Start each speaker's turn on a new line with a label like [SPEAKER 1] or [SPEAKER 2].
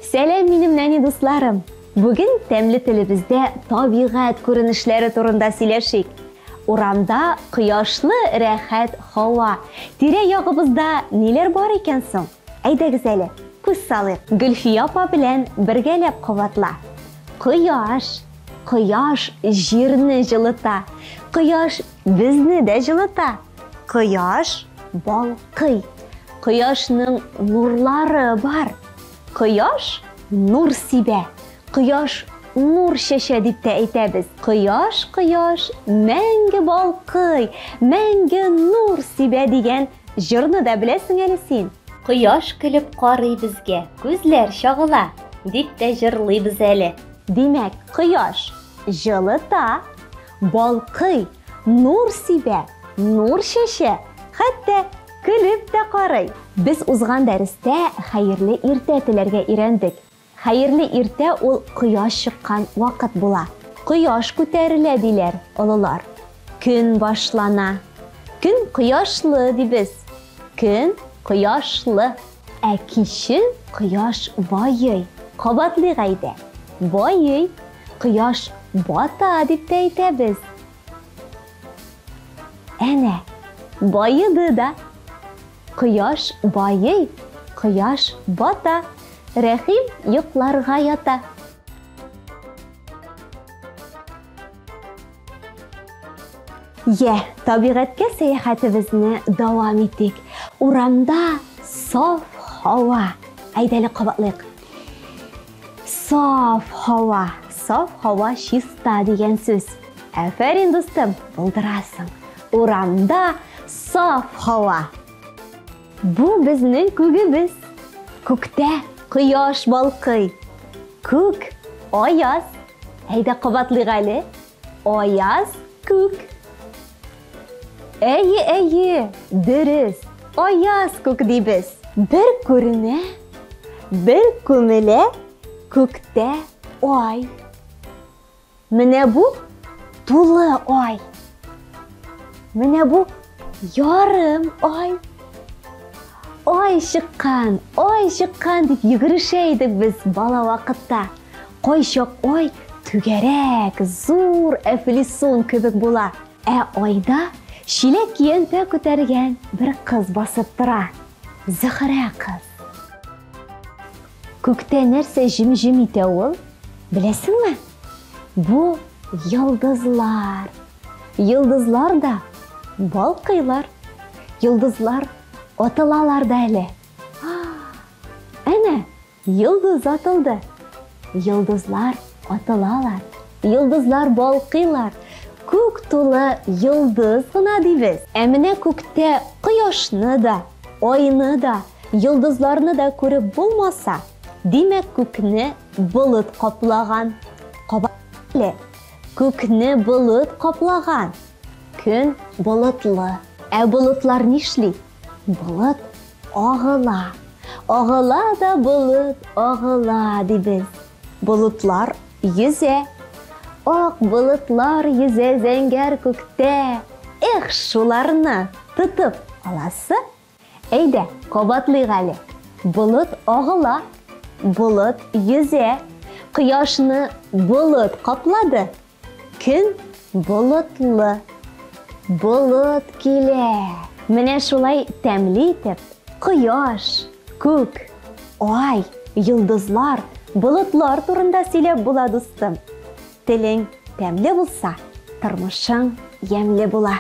[SPEAKER 1] Сәлем минем нәни дусларым. Бүген тәмле телебездә табигать күренешләре турында сөйләшик. Урамда кояшлы рәхәт һава. Тирә-ягыбызда ниләр бар икән соң? Әйдәгез әле, күз салыйк. Гөлфия апа белән бергәләп кабатла. Кояш. Кояш җирне җылыта. Кояш безне дә җылыта. Кояш балкый. Кояшның нурлары бар. Кояш нур сибә. Кояш нур шәшә дип тә әйтәбез. Кояш, кояш, мәңге балкый, мәңге нур сибә дигән җырны да беләсең әле син. Кояш көлеп карый безгә, күзләр чагыла, дип тә җырлыйбыз әле. Димәк, кояш җылыта, балкый, нур сибә, нур шәшә, хәтта көлеп тә карый. Без узган дәрестә хәерле иртә теләргә өйрәндек. Хәерле иртә ул кояш чыккан вакыт була. Кояш күтәрелә диләр олылар. Көн башлана. Көн кояшлы дибез. Көн кояшлы. Ә кичен кояш байый. Кабатлыйк әйдә. Байый, кояш бата дип тә әйтәбез. Әнә, байыды да. Кояш байый, кояш бата. Рәхим йокларга ята. Табигатькә сәяхәтебезне дәвам итик. Урамда саф һава. Әйдәле кабатлыйк. Саф һава. Саф һава чиста дигән сүз. Афәрин дустым, булдырасың. Урамда саф һава. Бу безнең күгебез. Күктә кояш балкый. Күк аяз. Әйдә кабатлыйк әле. Аяз күк. Әйе, дөрес. Аяз күк дибез. Бер күренә, бер күмелә күктә ай. Менә бу тулы ай. Менә бу ярым ай. Ай чыккан дип йөгерешә идек без бала вакытта. Кайчак ай түгәрәк, зур әфлисун кебек була. Ә айда чиләк киемпә күтәргән бер кыз басып тора. Зөһрә кыз. Күктә нәрсә җим-җим итә ул? Беләсеңме? Бу йолдызлар. Йолдызлар да балкыйлар. Йолдызлар атылалар да әле. Әнә, йолдыз атылды. Йолдызлар атылалар. Йолдызлар балкыйлар. Күк тулы йолдыз гына дибез. Ә менә күктә кояшны да, айны да, йолдызларны да күреп булмаса, димәк күкне болыт каплаган. Кабатлы. Күкне болыт каплаган. Көн болытлы. Ә болытлар нишли? Болыт агыла. Агыла да болыт агыла дибез. Болытлар йөзә. Ак болытлар йөзә зәңгәр күктә. Эх, шуларны тотып аласы? Әйдә, кабатлыйк әле. Болыт агыла. Болыт йөзә. Кояшны болыт каплады. Көн болытлы. Болыт килә. Менә шулай тәмле итеп, кояш, күк, ай, йолдызлар, болытлар турында сөйләп була дустым. Телең тәмле булса, тормышың ямьле була.